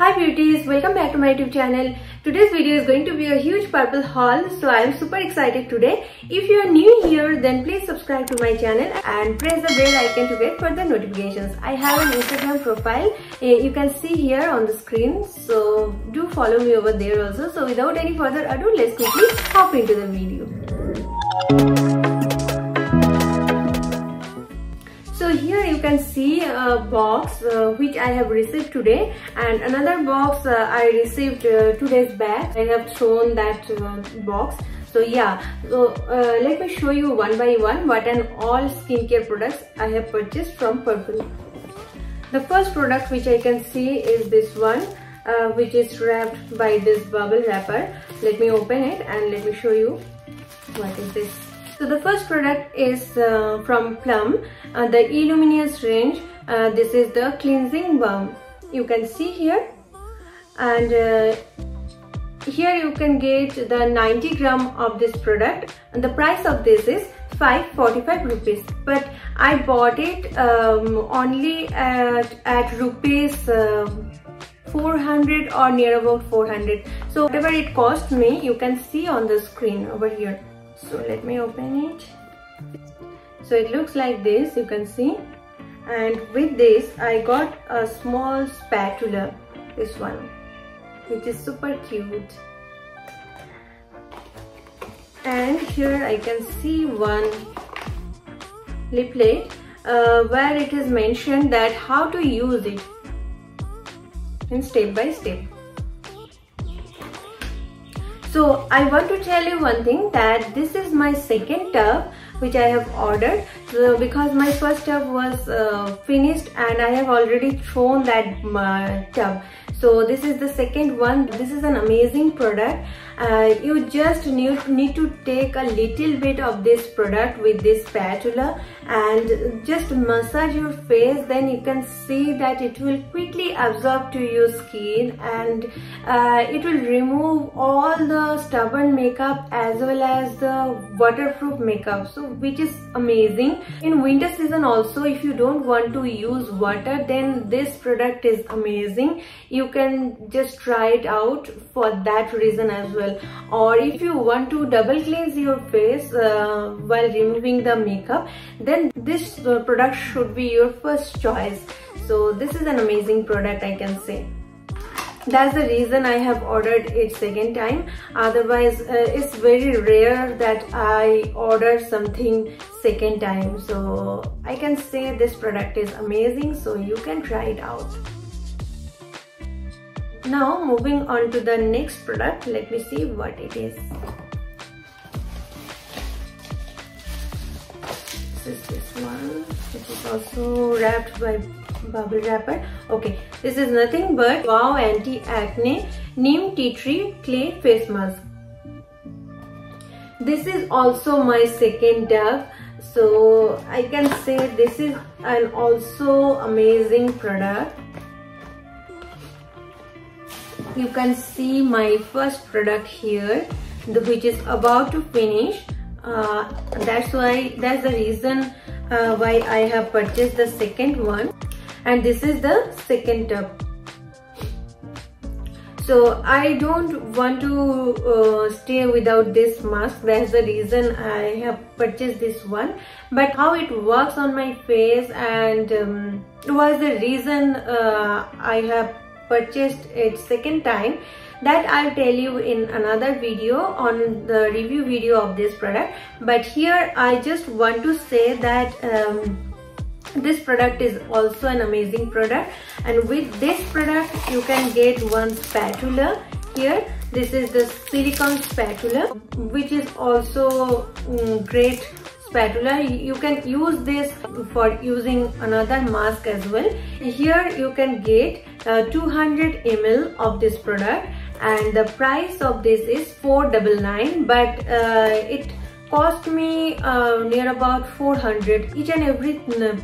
Hi beauties, welcome back to my YouTube channel. Today's video is going to be a huge Purplle haul, so I am super excited today. If you are new here, then please subscribe to my channel and press the bell icon to get further notifications. I have an Instagram profile, you can see here on the screen, so do follow me over there also. So without any further ado, let's quickly hop into the video. So here you can see a box which I have received today, and another box I received 2 days back. I have thrown that box. So yeah, let me show you one by one what and all skincare products I have purchased from Purplle. The first product which I can see is this one, which is wrapped by this bubble wrapper. Let me open it and let me show you what is this. So the first product is from Balm, the Illuminous range. This is the cleansing balm. You can see here, and here you can get the 90 gram of this product, and the price of this is 545 rupees. But I bought it only at rupees 400 or near about 400. So whatever it cost me, you can see on the screen over here. So let me open it. So it looks like this, you can see, and with this I got a small spatula, this one, which is super cute. And here I can see one leaflet where it is mentioned that how to use it in step by step. So I want to tell you one thing, that this is my second tub which I have ordered, because my first tub was finished and I have already thrown that tub. So this is the second one. This is an amazing product. You just need to take a little bit of this product with this spatula and just massage your face. Then you can see that it will quickly absorb to your skin, and it will remove all the stubborn makeup as well as the waterproof makeup, so which is amazing. In winter season also, if you don't want to use water, then this product is amazing. You can just try it out for that reason as well. Or if you want to double cleanse your face while removing the makeup, then this product should be your first choice. So this is an amazing product, I can say. That's the reason I have ordered it second time. Otherwise it's very rare that I order something second time. So I can say this product is amazing, so you can try it out. Now moving on to the next product, let me see what it is. This is this one, which is also wrapped by bubble wrapper. Okay, this is nothing but Wow Anti-Acne Neem Tea Tree Clay Face Mask. This is also my second tub, so I can say this is an also amazing product. You can see my first product here, which is about to finish. That's the reason why I have purchased the second one, and this is the second tub. So I don't want to stay without this mask. That's the reason I have purchased this one. But how it works on my face and was the reason I have purchased it second time, that I'll tell you in another video, on the review video of this product. But here I just want to say that this product is also an amazing product, and with this product you can get one spatula here. This is the silicone spatula, which is also great spatula. You can use this for using another mask as well. Here you can get 200 ml of this product, and the price of this is 499, but it cost me near about 400. Each and every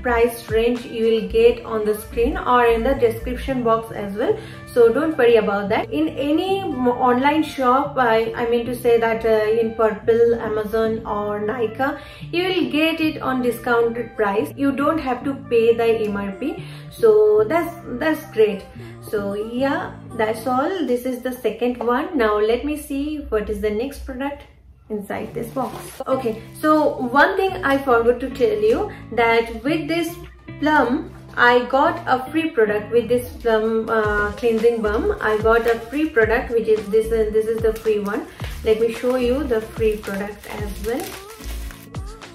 price range you will get on the screen or in the description box as well, so don't worry about that. In any online shop, I mean to say that in Purplle, Amazon or Nykaa, you will get it on discounted price. You don't have to pay the MRP, so that's great. So yeah, that's all. This is the second one. Now let me see what is the next product inside this box. Okay, so one thing I forgot to tell you, that with this Plum I got a free product. With this Plum cleansing balm I got a free product, which is this is the free one. Let me show you the free product as well.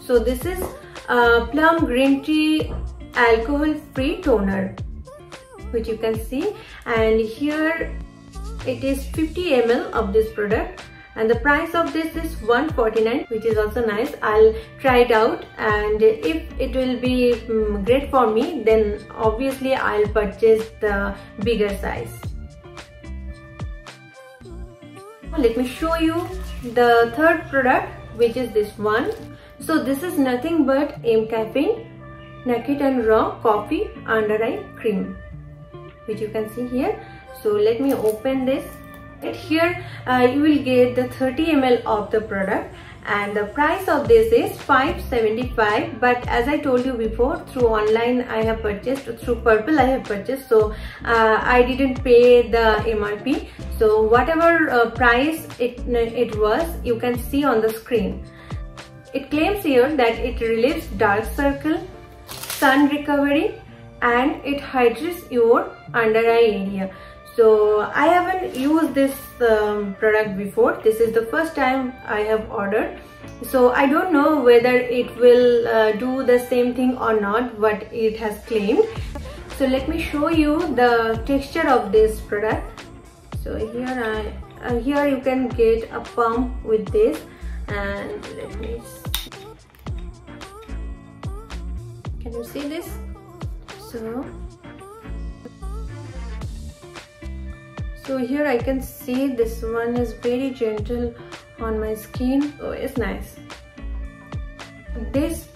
So this is Plum green tea alcohol free toner, which you can see, and here it is 50 ml of this product, and the price of this is 149, which is also nice. I'll try it out, and if it will be great for me, then obviously I'll purchase the bigger size. Let me show you the third product, which is this one. So this is nothing but Caffeine Naked and Raw Coffee Under Eye Cream, which you can see here. So let me open this. Here you will get the 30 ml of the product, and the price of this is 575. But as I told you before, through online I have purchased, through Purplle I have purchased, so I didn't pay the MRP. So whatever price it was, you can see on the screen. It claims here that it relieves dark circle, sun recovery, and it hydrates your under eye area. So I haven't used this product before. This is the first time I have ordered, so I don't know whether it will do the same thing or not what it has claimed. So let me show you the texture of this product. So here you can get a pump with this, and let me see. Can you see this? So here I can see this one is very gentle on my skin, so it's nice. This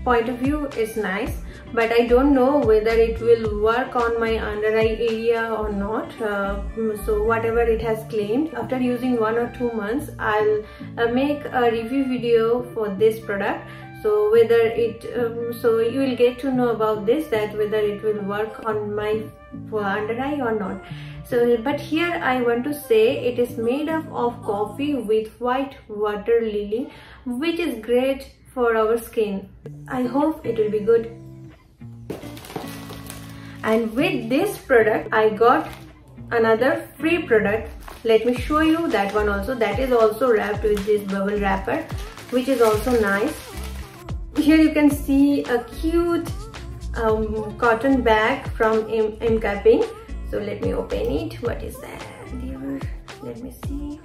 point of view is nice, but I don't know whether it will work on my under eye area or not. So whatever it has claimed, after using 1 or 2 months, I'll make a review video for this product. So whether it so you will get to know about this, that whether it will work on my under eye or not. So but here I want to say it is made up of coffee with white water lily, which is great for our skin. I hope it will be good. And with this product I got another free product. Let me show you that one also. That is also wrapped with this bubble wrapper, which is also nice. Here you can see a cute cotton bag from Caffeine. So let me open it. What is that here? Let me see.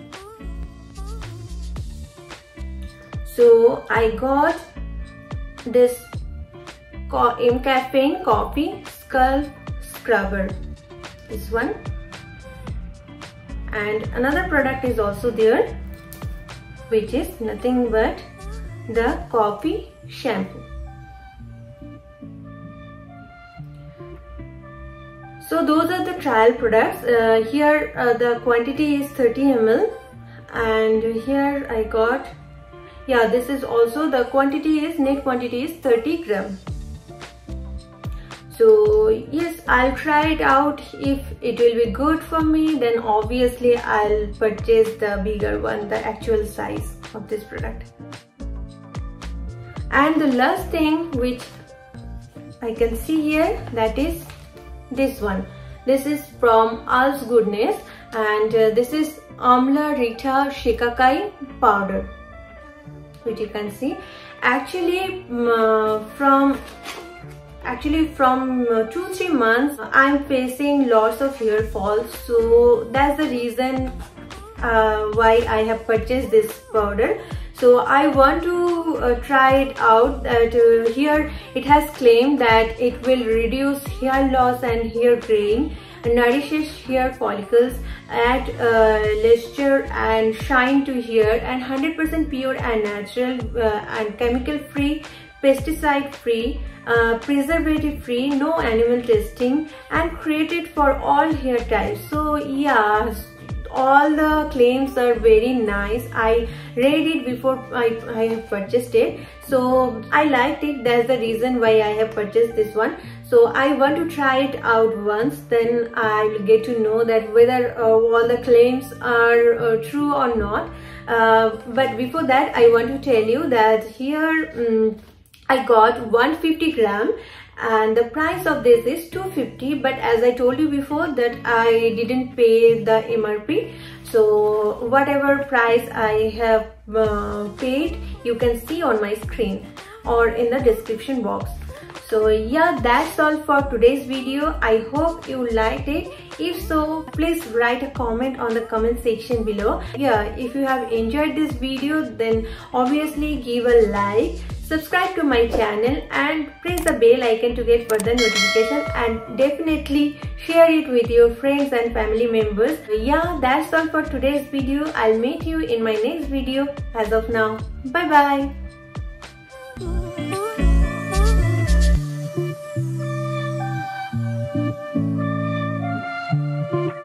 So I got this Caffeine Coffee Scalp Scrubber, this one, and another product is also there, which is nothing but the coffee shampoo. So those are the trial products. Here the quantity is 30 ml, and here I got, yeah, this is also the quantity is, net quantity is 30 gram. So yes, I'll try it out. If it will be good for me, then obviously I'll purchase the bigger one, the actual size of this product. And the last thing which I can see here, that is this one. This is from All's Goodness, and this is Amla Rita Shikakai powder, which you can see. Actually from 2-3 months I'm facing lots of hair falls, so that's the reason why I have purchased this powder. So I want to try it out. That here it has claimed that it will reduce hair loss and hair graying, nourishes hair follicles, add luster and shine to hair, and 100% pure and natural and chemical free, pesticide free, preservative free, no animal testing, and created for all hair types. So yeah, all the claims are very nice. I read it before I have purchased it, so I liked it. That's the reason why I have purchased this one. So I want to try it out once, then I'll get to know that whether all the claims are true or not. But before that, I want to tell you that here I got 150 gram and the price of this is 250, but as I told you before that I didn't pay the MRP, so whatever price I have paid you can see on my screen or in the description box. So yeah, that's all for today's video. I hope you liked it. If so, please write a comment on the comment section below. Yeah, if you have enjoyed this video, then obviously give a like, subscribe to my channel and press the bell icon to get further notification, and definitely share it with your friends and family members. Yeah, that's all for today's video. I'll meet you in my next video. As of now, bye bye.